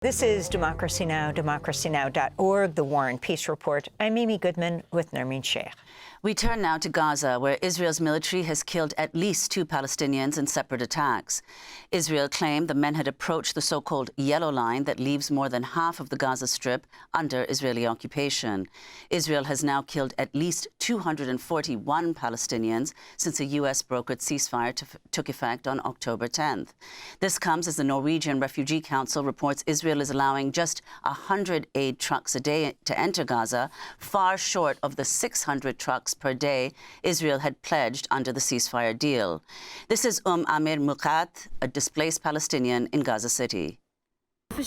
This is Democracy Now!, democracynow.org, The War and Peace Report. I'm Amy Goodman with Nermeen Sheikh. We turn now to Gaza, where Israel's military has killed at least 2 Palestinians in separate attacks. Israel claimed the men had approached the so-called yellow line that leaves more than half of the Gaza Strip under Israeli occupation. Israel has now killed at least 241 Palestinians since a U.S.-brokered ceasefire took effect on October 10th. This comes as the Norwegian Refugee Council reports Israel is allowing just 100 aid trucks a day to enter Gaza, far short of the 600 trucks per day Israel had pledged under the ceasefire deal. This is Amir Muqat, a displaced Palestinian in Gaza City. We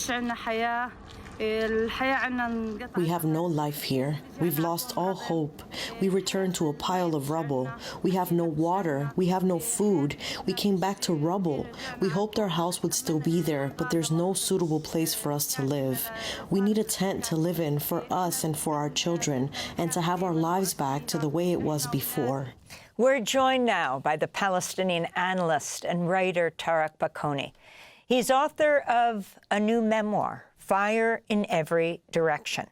have no life here. We've lost all hope. We returned to a pile of rubble. We have no water. We have no food. We came back to rubble. We hoped our house would still be there, but there's no suitable place for us to live. We need a tent to live in for us and for our children, and to have our lives back to the way it was before. We're joined now by the Palestinian analyst and writer Tareq Baconi. He's author of a new memoir, Fire in Every Direction.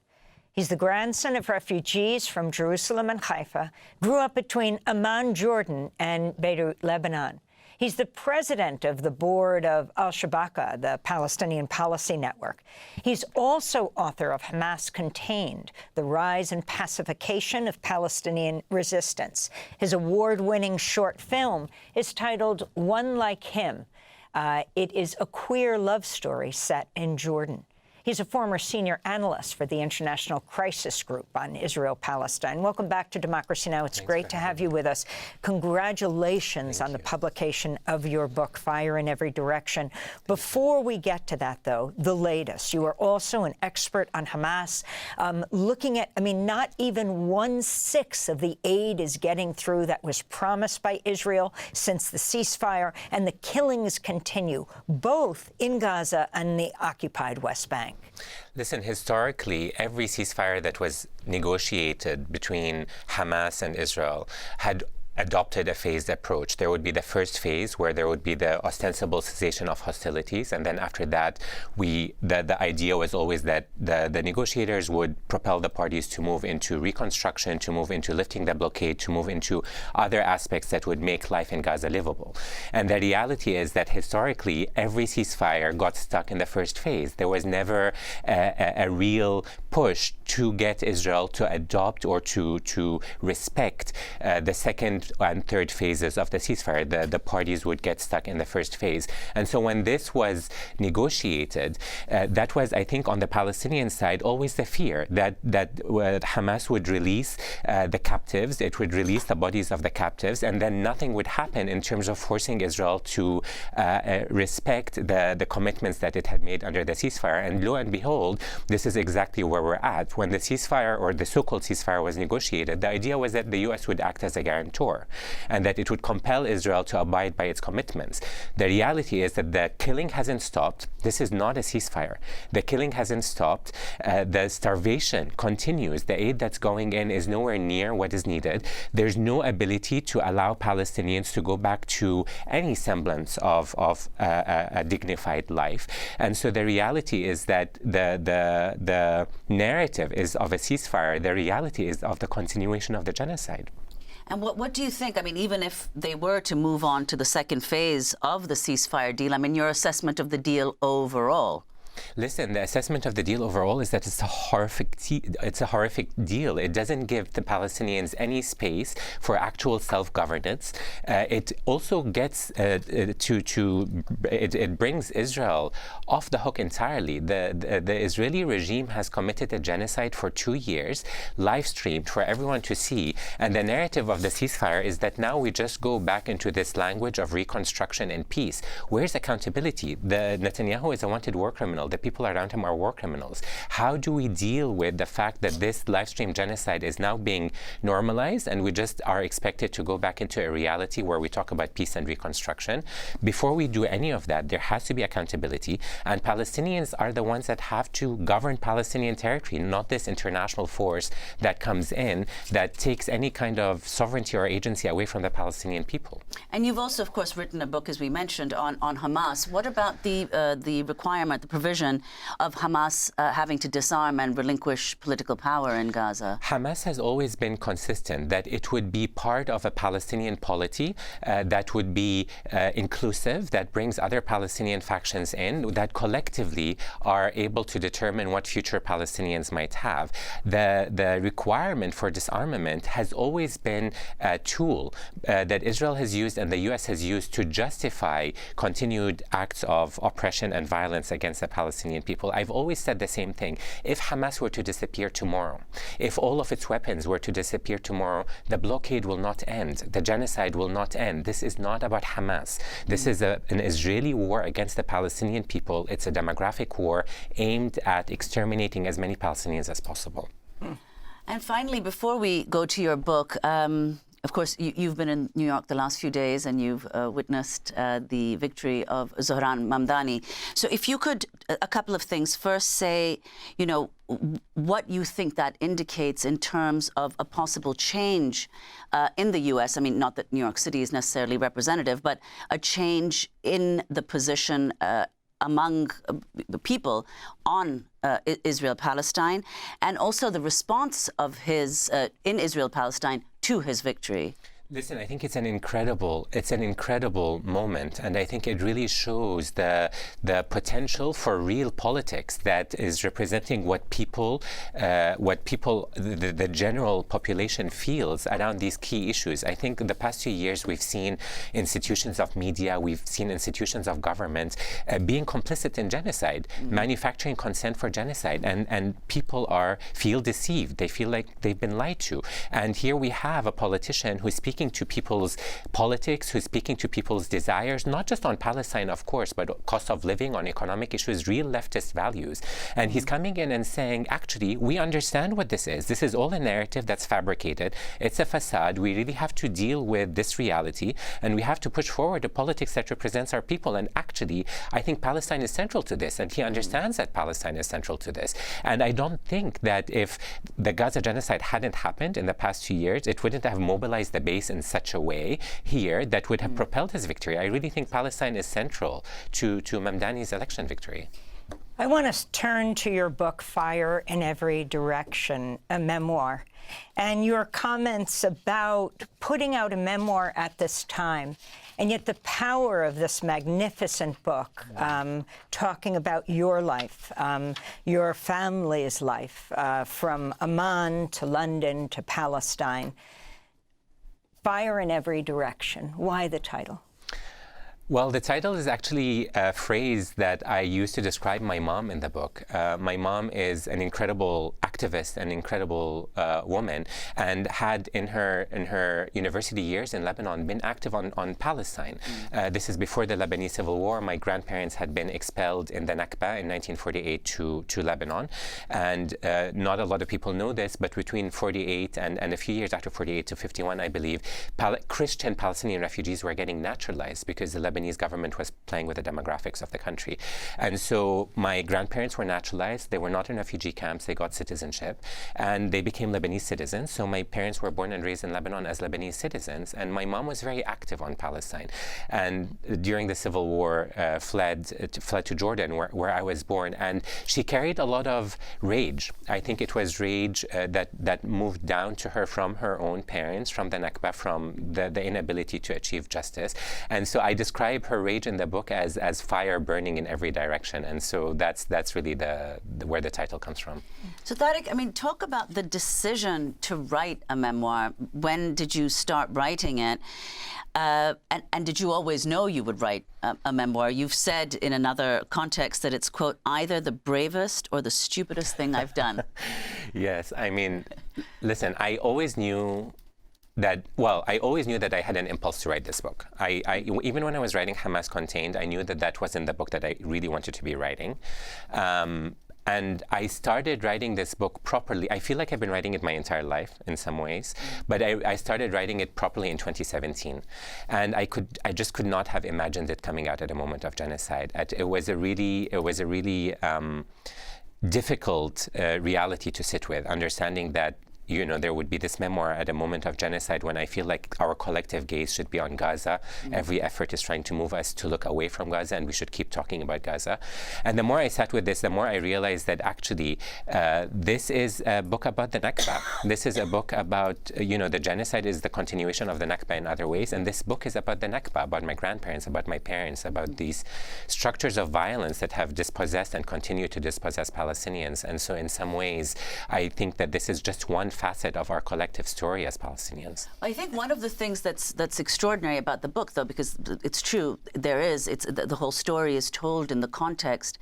He's the grandson of refugees from Jerusalem and Haifa, grew up between Amman, Jordan, and Beirut, Lebanon. He's the president of the board of Al-Shabaka, the Palestinian Policy Network. He's also author of Hamas Contained, The Rise and Pacification of Palestinian Resistance. His award-winning short film is titled One Like Him. It is a queer love story set in Jordan. He's a former senior analyst for the International Crisis Group on Israel-Palestine. Welcome back to Democracy Now! It's great to have you with us. Congratulations on the publication of your book, Fire in Every Direction. Before we get to that, though, the latest. You are also an expert on Hamas, looking at, not even 1/6 of the aid is getting through that was promised by Israel since the ceasefire, and the killings continue, both in Gaza and the occupied West Bank. Listen, historically, every ceasefire that was negotiated between Hamas and Israel had adopted a phased approach. There would be the first phase where there would be the ostensible cessation of hostilities, and then after that, the idea was always that the negotiators would propel the parties to move into reconstruction, to move into lifting the blockade, to move into other aspects that would make life in Gaza livable. And the reality is that historically, every ceasefire got stuck in the first phase. There was never a real push to get Israel to adopt or to respect the second and third phases of the ceasefire. The parties would get stuck in the first phase. And so when this was negotiated, that was, I think, on the Palestinian side, always the fear that Hamas would release the captives, it would release the bodies of the captives, and then nothing would happen in terms of forcing Israel to respect the commitments that it had made under the ceasefire. And lo and behold, this is exactly where we're at. When the ceasefire, or the so-called ceasefire, was negotiated, the idea was that the U.S. would act as a guarantor, and that it would compel Israel to abide by its commitments. The reality is that the killing hasn't stopped. This is not a ceasefire. The killing hasn't stopped. The starvation continues. The aid that's going in is nowhere near what is needed. There's no ability to allow Palestinians to go back to any semblance of a dignified life. And so the reality is that the narrative is of a ceasefire. The reality is of the continuation of the genocide. And what do you think? Even if they were to move on to the second phase of the ceasefire deal, your assessment of the deal overall? Listen, the assessment of the deal overall is that it's a horrific deal. It doesn't give the Palestinians any space for actual self-governance. It also gets it brings Israel off the hook entirely. The Israeli regime has committed a genocide for 2 years, live-streamed for everyone to see. And the narrative of the ceasefire is that now we just go back into this language of reconstruction and peace. Where's accountability? Netanyahu is a wanted war criminal. The people around him are war criminals. How do we deal with the fact that this live stream genocide is now being normalized, and we just are expected to go back into a reality where we talk about peace and reconstruction? Before we do any of that, there has to be accountability, and Palestinians are the ones that have to govern Palestinian territory, not this international force that comes in that takes any kind of sovereignty or agency away from the Palestinian people. And you've also, of course, written a book, as we mentioned, on Hamas. What about the requirement, the provision vision of Hamas having to disarm and relinquish political power in Gaza? Hamas has always been consistent that it would be part of a Palestinian polity that would be inclusive, that brings other Palestinian factions in, that collectively are able to determine what future Palestinians might have. The requirement for disarmament has always been a tool that Israel has used and the U.S. has used to justify continued acts of oppression and violence against the Palestinian people. I've always said the same thing. If Hamas were to disappear tomorrow, if all of its weapons were to disappear tomorrow, the blockade will not end. The genocide will not end. This is not about Hamas. This is an Israeli war against the Palestinian people. It's a demographic war aimed at exterminating as many Palestinians as possible. And finally, before we go to your book, of course, you've been in New York the last few days and you've witnessed the victory of Zohran Mamdani. So if you could, a couple of things. First, say, you know, what you think that indicates in terms of a possible change in the U.S. I mean, not that New York City is necessarily representative, but a change in the position among the people on Israel-Palestine, and also the response of his, in Israel-Palestine, to his victory. Listen, I think it's an incredible moment, and I think it really shows the potential for real politics that is representing what the general population feels around these key issues. I think in the past 2 years we've seen institutions of media, we've seen institutions of government being complicit in genocide, manufacturing consent for genocide, and people feel deceived. They feel like they've been lied to. And here we have a politician who's speaking to people's politics, who's speaking to people's desires, not just on Palestine, of course, but cost of living, on economic issues, real leftist values. And he's coming in and saying, actually, we understand what this is. This is all a narrative that's fabricated. It's a facade. We really have to deal with this reality, and we have to push forward a politics that represents our people. And actually, I think Palestine is central to this, and he understands that Palestine is central to this. And I don't think that if the Gaza genocide hadn't happened in the past 2 years, it wouldn't have mobilized the base in such a way here that would have propelled his victory. I really think Palestine is central to Mamdani's election victory. I want to turn to your book, Fire in Every Direction, a memoir, and your comments about putting out a memoir at this time, and yet the power of this magnificent book, talking about your life, your family's life, from Amman to London to Palestine. Fire in Every Direction. Why the title? Well, the title is actually a phrase that I used to describe my mom in the book. My mom is an incredible activist, an incredible woman, and had in her university years in Lebanon been active on Palestine. This is before the Lebanese Civil War. My grandparents had been expelled in the Nakba in 1948 to Lebanon. And not a lot of people know this, but between 48 and a few years after 48 to 51, I believe, Christian Palestinian refugees were getting naturalized because the Lebanese government was playing with the demographics of the country. And so my grandparents were naturalized. They were not in refugee camps. They got citizenship, and they became Lebanese citizens. So my parents were born and raised in Lebanon as Lebanese citizens, and my mom was very active on Palestine. And during the Civil War, fled to Jordan, where I was born. And she carried a lot of rage. I think it was rage that moved down to her from her own parents, from the Nakba, from the inability to achieve justice. And so I describe her rage in the book as fire burning in every direction, and so that's really where the title comes from. So Tareq, I mean, talk about the decision to write a memoir. When did you start writing it? And did you always know you would write a memoir? You've said in another context that it's, quote, either the bravest or the stupidest thing I've done. Yes, I mean, listen, I always knew that I had an impulse to write this book. Even when I was writing Hamas Contained, I knew that wasn't the book that I really wanted to be writing. And I started writing this book properly. I feel like I've been writing it my entire life in some ways, but I started writing it properly in 2017. And I just could not have imagined it coming out at a moment of genocide. It was a really difficult reality to sit with, understanding that there would be this memoir at a moment of genocide when I feel like our collective gaze should be on Gaza. Every effort is trying to move us to look away from Gaza, and we should keep talking about Gaza. And the more I sat with this, the more I realized that actually this is a book about the Nakba. This is a book about, the genocide is the continuation of the Nakba in other ways, and this book is about the Nakba, about my grandparents, about my parents, about these structures of violence that have dispossessed and continue to dispossess Palestinians. And so in some ways, I think that this is just one facet of our collective story as Palestinians. I think one of the things that's extraordinary about the book, though, because it's true, the whole story is told in the context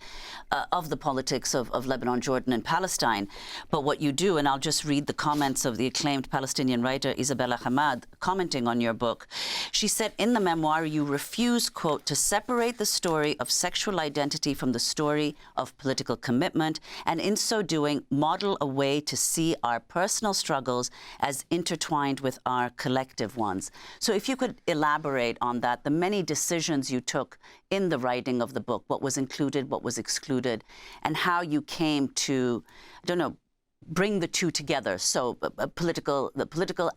of the politics of Lebanon, Jordan, and Palestine. But what you do, and I'll just read the comments of the acclaimed Palestinian writer Isabella Hamad commenting on your book. She said, in the memoir, you refuse, quote, to separate the story of sexual identity from the story of political commitment, and in so doing, model a way to see our personal struggles as intertwined with our collective ones. So if you could elaborate on that, the many decisions you took in the writing of the book, what was included, what was excluded, and how you came to, bring the two together, so the political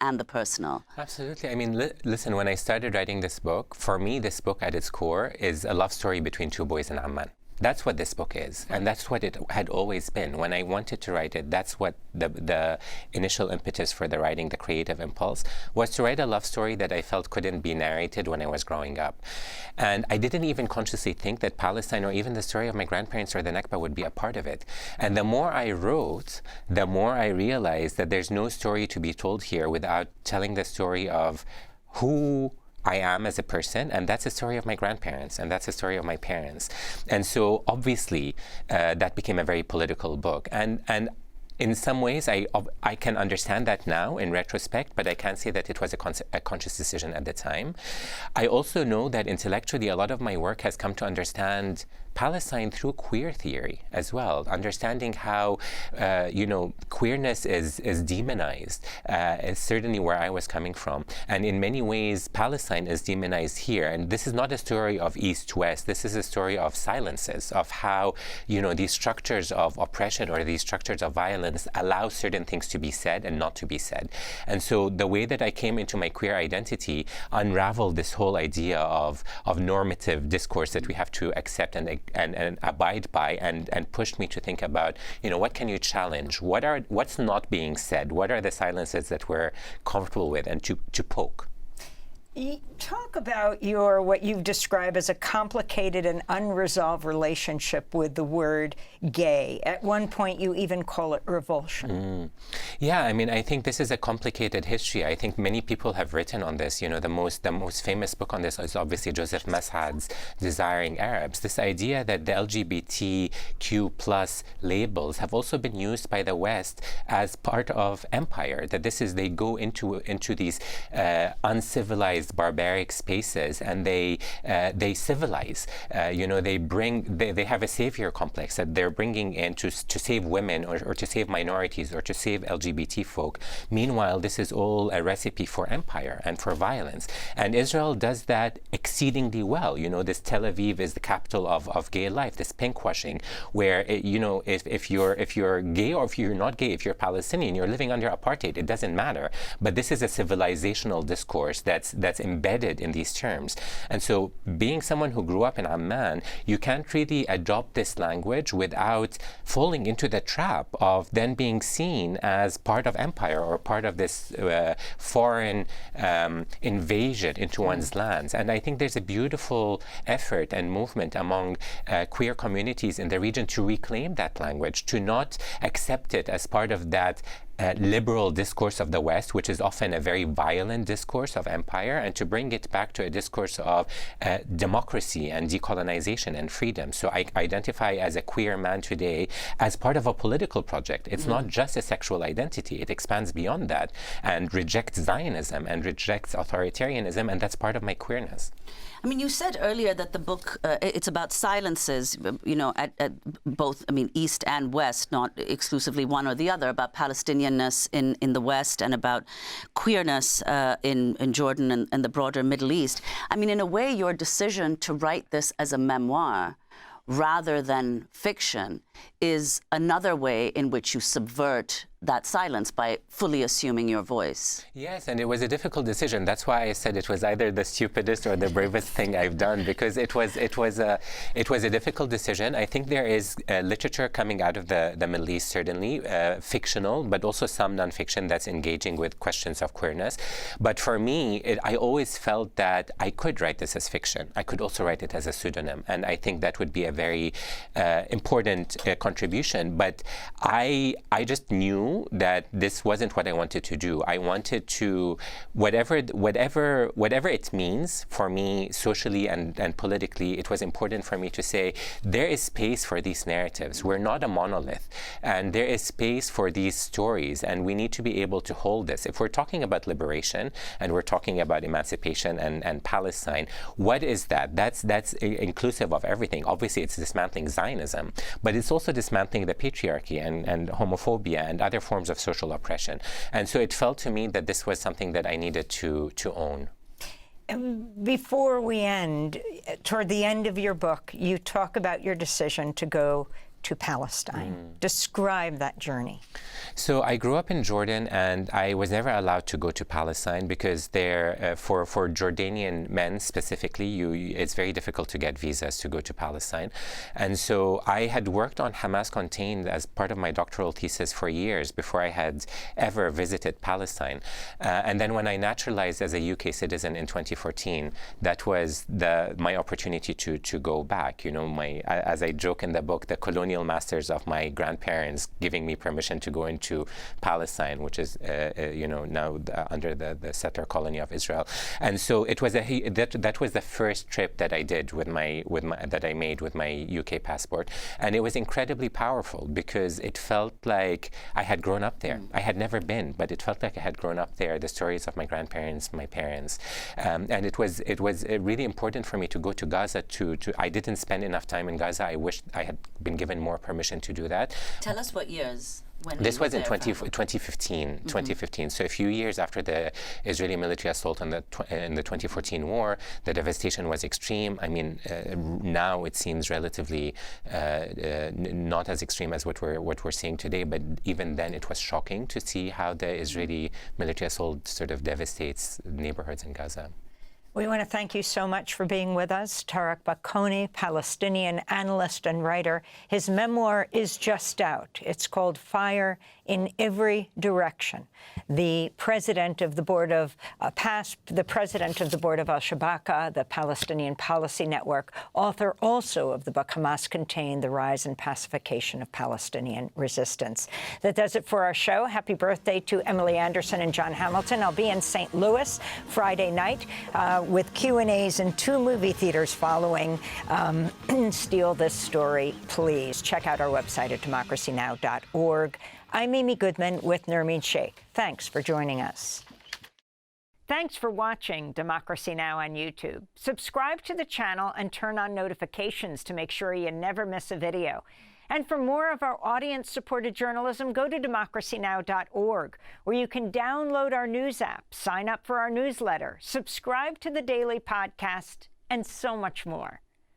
and the personal. Absolutely. I mean, listen, when I started writing this book, for me, this book at its core is a love story between two boys in Amman. That's what this book is, and that's what it had always been. When I wanted to write it, that's what the initial impetus for the writing, the creative impulse, was to write a love story that I felt couldn't be narrated when I was growing up. And I didn't even consciously think that Palestine or even the story of my grandparents or the Nakba would be a part of it. And the more I wrote, the more I realized that there's no story to be told here without telling the story of who I am as a person, and that's the story of my grandparents, and that's the story of my parents. And so obviously that became a very political book. And in some ways, I can understand that now in retrospect, but I can't say that it was a conscious decision at the time. I also know that intellectually, a lot of my work has come to understand Palestine through queer theory as well, understanding how, queerness is demonized, is certainly where I was coming from. And in many ways, Palestine is demonized here. And this is not a story of East-West. This is a story of silences, of how, these structures of oppression or these structures of violence allow certain things to be said and not to be said. And so the way that I came into my queer identity unraveled this whole idea of normative discourse that we have to accept and abide by, and pushed me to think about, what can you challenge? What's not being said? What are the silences that we're comfortable with, and to poke? You talk about what you've described as a complicated and unresolved relationship with the word gay. At one point, you even call it revulsion. Yeah, I mean, I think this is a complicated history. I think many people have written on this. The most famous book on this is obviously Joseph Mas'ad's Desiring Arabs. This idea that the LGBTQ plus labels have also been used by the West as part of empire. That they go into these uncivilized, barbaric spaces, and they civilize. They have a savior complex that they're bringing in to save women or to save minorities or to save LGBT folk. Meanwhile, this is all a recipe for empire and for violence. And Israel does that exceedingly well. This Tel Aviv is the capital of gay life, this pinkwashing, where if you're gay or if you're not gay, if you're Palestinian, you're living under apartheid. It doesn't matter. But this is a civilizational discourse that's embedded in these terms. And so being someone who grew up in Amman, you can't really adopt this language without falling into the trap of then being seen as part of empire or part of this foreign invasion into one's lands. And I think there's a beautiful effort and movement among queer communities in the region to reclaim that language, to not accept it as part of that liberal discourse of the West, which is often a very violent discourse of empire, and to bring it back to a discourse of democracy and decolonization and freedom. So I identify as a queer man today as part of a political project. It's not just a sexual identity. It expands beyond that and rejects Zionism and rejects authoritarianism, and that's part of my queerness. I mean, you said earlier that the book, it's about silences, at both, East and West, not exclusively one or the other, about Palestinianness in the West and about queerness in Jordan and the broader Middle East. I mean, in a way, your decision to write this as a memoir rather than fiction is another way in which you subvert that silence by fully assuming your voice. Yes, and it was a difficult decision. That's why I said it was either the stupidest or the bravest thing I've done, because it was a difficult decision. I think there is literature coming out of the Middle East, certainly fictional, but also some nonfiction that's engaging with questions of queerness. But for me, I always felt that I could write this as fiction. I could also write it as a pseudonym, and I think that would be a very important contribution. But I just knew that this wasn't what I wanted to do. I wanted to, whatever it means for me socially and politically, it was important for me to say there is space for these narratives. We're not a monolith, and there is space for these stories, and we need to be able to hold this. If we're talking about liberation and we're talking about emancipation and Palestine, what is that? That's inclusive of everything. Obviously, it's dismantling Zionism, but it's also dismantling the patriarchy and homophobia and other forms of social oppression. And so it felt to me that this was something that I needed to own. Before we end, toward the end of your book, you talk about your decision to go to Palestine. Describe that journey. So I grew up in Jordan, and I was never allowed to go to Palestine because there, for Jordanian men specifically, it's very difficult to get visas to go to Palestine. And so I had worked on Hamas Contained as part of my doctoral thesis for years before I had ever visited Palestine. And then when I naturalized as a UK citizen in 2014, that was my opportunity to go back. You know, as I joke in the book, the colonial masters of my grandparents giving me permission to go into Palestine, which is now under the settler colony of Israel. And so it was that was the first trip that I did that I made with my UK passport, and it was incredibly powerful because it felt like I had grown up there. I had never been, but it felt like I had grown up there. The stories of my grandparents, my parents, and it was really important for me to go to Gaza. I didn't spend enough time in Gaza. I wished I had been given more permission to do that. Tell us what years. This was in 2015. 2015. So a few years after the Israeli military assault in the 2014 war, the devastation was extreme. I mean, now it seems relatively not as extreme as what we're seeing today. But even then, it was shocking to see how the Israeli military assault sort of devastates neighborhoods in Gaza. We want to thank you so much for being with us. Tareq Baconi, Palestinian analyst and writer. His memoir is just out. It's called Fire in Every Direction. The president of the board of the president of the board of Al-Shabaka, the Palestinian Policy Network, author also of the book Hamas Contained: The Rise and Pacification of Palestinian Resistance. That does it for our show. Happy birthday to Emily Anderson and John Hamilton. I'll be in St. Louis Friday night with Q&As in 2 movie theaters following Steal This Story, Please. Check out our website at democracynow.org. I'm Amy Goodman with Nermeen Sheikh. Thanks for joining us. Thanks for watching Democracy Now! On YouTube. Subscribe to the channel and turn on notifications to make sure you never miss a video. And for more of our audience-supported journalism, go to democracynow.org, where you can download our news app, sign up for our newsletter, subscribe to the daily podcast, and so much more.